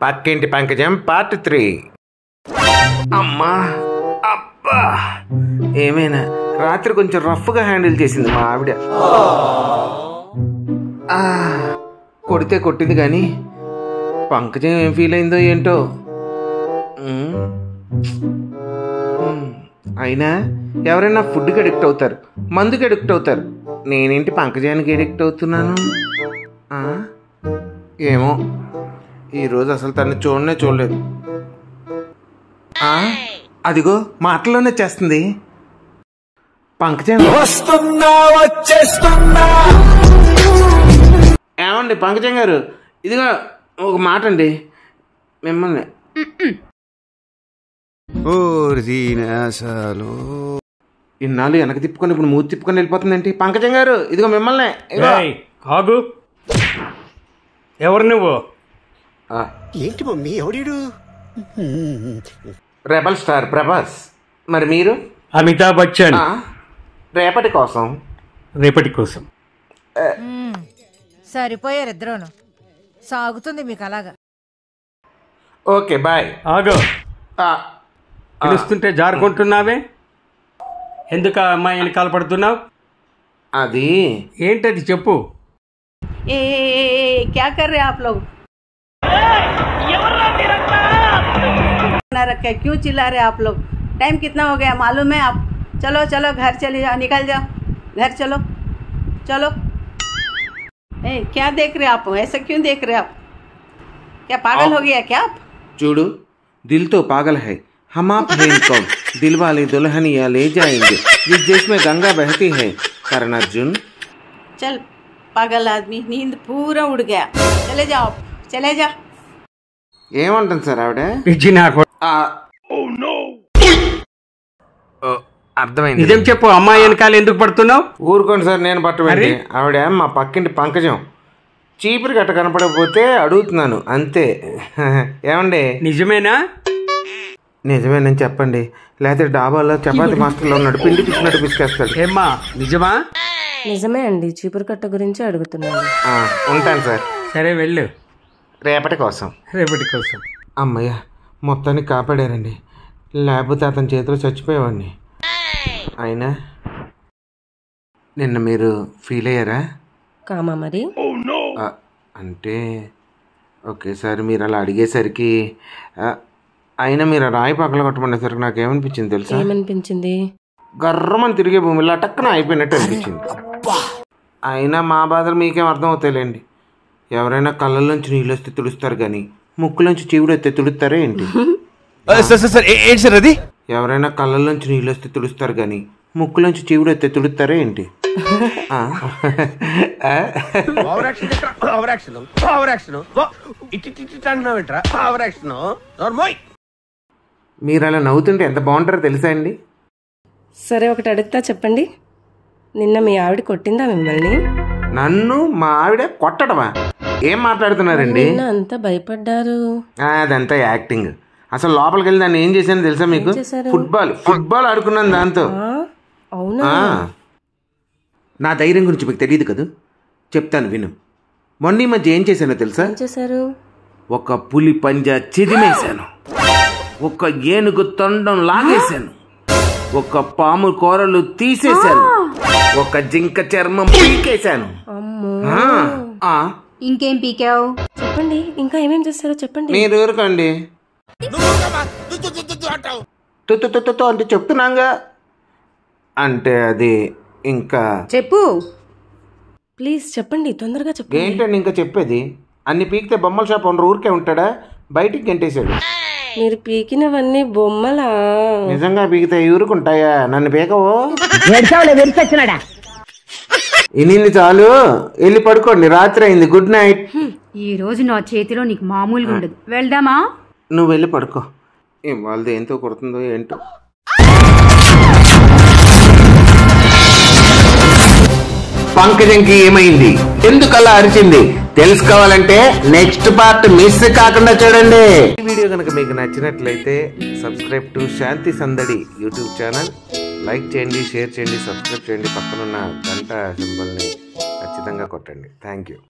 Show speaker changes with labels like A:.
A: పక్కింటి పంకజం పార్ట్ 3. అమ్మా అబ్బా, ఏమైనా రాత్రి కొంచెం రఫ్గా హ్యాండిల్ చేసింది మా ఆవిడ. కొడితే కొట్టింది కానీ పంకజం ఏం ఫీల్ అయిందో ఏంటో. అయినా ఎవరైనా ఫుడ్కి అడిక్ట్ అవుతారు, మందుకి అడిక్ట్ అవుతారు. నేనేంటి పంకజానికి అడిక్ట్ అవుతున్నాను? ఏమో ఈరోజు అసలు తను చూడలేదు. అదిగో మాటలోనే చేస్తుంది. పంకజం ఏమండి పంకజం గారు, ఇదిగో ఒక మాట అండి మిమ్మల్ని. ఇన్నాళ్ళు వెనక తిప్పుకొని ఇప్పుడు మూతి తిప్పుకొని వెళ్ళిపోతుందేంటి? పంకజం గారు ఇదిగో మిమ్మల్ని.
B: ఆగు, ఎవరు నువ్వు?
C: ఏంటి మమ్మీ ఎవడీడు?
A: Rebel star Prabhas. మరి మీరు?
B: అమితాబ్ బచ్చన్.
A: రేపటి కోసం.
B: రేపటి కోసం
D: సరిపోయారు ఇద్దరును. సాగుతుంది మీకు అలాగా.
A: Okay bye.
B: ఆగు, పిలుస్తుంటే జారుకుంటున్నావే, ఎందుకు ఆ అమ్మాయి వెనకాల పడుతున్నావు?
A: అది
B: ఏంటది చెప్పు.
E: क्या कर रहे हैं आप लोग? रखे क्यों चिल्ला रहे आप लोग? टाइम कितना हो गया मालूम है आप? चलो चलो घर चले जाओ, निकल जाओ घर, चलो चलो. क्या देख रहे आप? ऐसा क्यों देख रहे आप? क्या पागल हो गया क्या आप?
A: చూడు, दिल तो पागल है, हम आप हैं कौन, दिल वाले दुल्हनिया ले जाएंगे, जिस देश में गंगा बहती है. करण अर्जुन.
E: चल पागल आदमी, नींद पूरा उड़ गया. चले जाओ, चले जा.
A: ఏమంటుంది సార్ ఆవిడ? అర్థమైంది.
B: నిజం చెప్పు, అమ్మాయి వెనకాల ఎందుకు పడుతున్నావు?
A: ఊరుకోండి సార్, నేను పట్టమండి. ఆవిడ మా పక్కింటి పంకజం. చీపురు గట్ట కనపడకపోతే అడుగుతున్నాను అంతే. ఏమండి
B: నిజమేనా?
A: నిజమేనని చెప్పండి, లేకపోతే డాబాలో చపాతి మాస్టర్లో ఉన్నాడు, పిండి పిచ్చినట్టు పిసికేస్తాడు.
B: ఏమ్మా నిజమా?
F: నిజమే అండి, చీపురు కట్ట గురించి అడుగుతున్నాను.
A: ఉంటాను సార్.
B: సరే వెళ్ళు.
A: రేపటి కోసం.
B: రేపటి కోసం.
A: అమ్మయ్య, మొత్తాన్ని కాపాడారండి, లేకపోతే అతని చేతిలో చచ్చిపోయేవాడిని. అయినా నిన్న మీరు ఫీల్ అయ్యారా?
F: కామా మరి?
A: అంటే ఒకేసారి మీరు అలా అడిగేసరికి, అయినా మీరు రాయి పక్కల కొట్టమనేసరికి నాకేమనిపించింది తెలుసా?
F: ఏమనిపించింది?
A: గర్రమని తిరిగే భూమిలో టక్కున అయిపోయినట్టు అనిపించింది. అయినా మా బాధలు మీకేం అర్థం అవుతాయిలేండి. ఎవరైనా కళ్ళల్లోంచి నీళ్ళు వస్తే తుడుస్తారు కానీ ముక్కులోంచి చీవుడు వస్తే తుడుస్తారా ఏంటి? ఎవరైనా కళ్ళల్లోంచి నీళ్ళు వస్తే తుడుస్తారు కానీ ముక్కులోంచి చీవుడు వస్తే తుడుస్తారా ఏంటి? మీరు అలా నవ్వుతుంటే ఎంత బాగుంటారో తెలుసా అండి?
F: సరే ఒకటి అడుగుతా చెప్పండి, నిన్న మీ ఆవిడ కొట్టిందా మిమ్మల్ని?
A: నన్ను మా ఆవిడ కొట్టడమా? ఏం మాట్లాడుతున్నారండి?
F: అంతా భయపడ్డారు.
A: అదంతా యాక్టింగ్. అసలు లోపలికి వెళ్ళి దాన్ని ఏం చేశాను తెలుసా మీకు? ఫుట్బాల్ ఆడుకున్నాను దాంతో.
F: అవునా?
A: నా ధైర్యం గురించి మీకు తెలియదు కదా, చెప్తాను విను. మొన్న ఈ మధ్య ఏం చేశానో తెలుసా?
F: చేశారు?
A: ఒక పులి పంజా చిదిమేశాను, ఒక ఏనుగు తొండం లాగేశాను, ఒక పాము కూరలు తీసేశాను, ఒక జింక చర్మం పీకేశాను.
D: ఇంకేం పీకావు?
F: చెప్పండి, ఇంకా ఏమేం చేస్తారో చెప్పండి.
A: మీరు ఊరుకోండి. తుత్తు అంటే చెప్తున్నాగా. అంటే అది ఇంకా
D: చెప్పు
F: ప్లీజ్, చెప్పండి తొందరగా చెప్పండి.
A: ఏంటండి ఇంకా చెప్పేది? అన్ని పీకితే బొమ్మల షాప్ ఓనర్ ఊరికే ఉంటాడా? బయటికి గంటేశాడు.
F: మీరు పీకినవన్నీ బొమ్మలా?
A: నిజంగా పీకితే ఊరుకుంటాయా? నన్ను పీకవో. ఇన్ని చాలు, వెళ్ళి పడుకోండి, రాత్రి అయింది. Good night.
D: ఈ రోజు నా చేతిలో నీకు మామూలుగా ఉండదు. వెళ్దామా?
A: నువ్వు వెళ్ళి పడుకో. ఏం వాళ్ళది ఏంతో కొడుతుందో ఏంటో. పంకజంకి ఏమైంది, ఎందుకలా అరిచింది తెలుసుకోవాలంటే నెక్స్ట్ పార్ట్ మిస్ కాకుండా చూడండి. ఈ వీడియో కనుక మీకు నచ్చినట్లయితే సబ్స్క్రైబ్ టు శాంతి సందడి యూట్యూబ్ ఛానల్. లైక్ చేయండి, షేర్ చేయండి, సబ్స్క్రైబ్ చేయండి, పక్కనున్న గంట సింబల్ని ఖచ్చితంగా కొట్టండి. Thank you.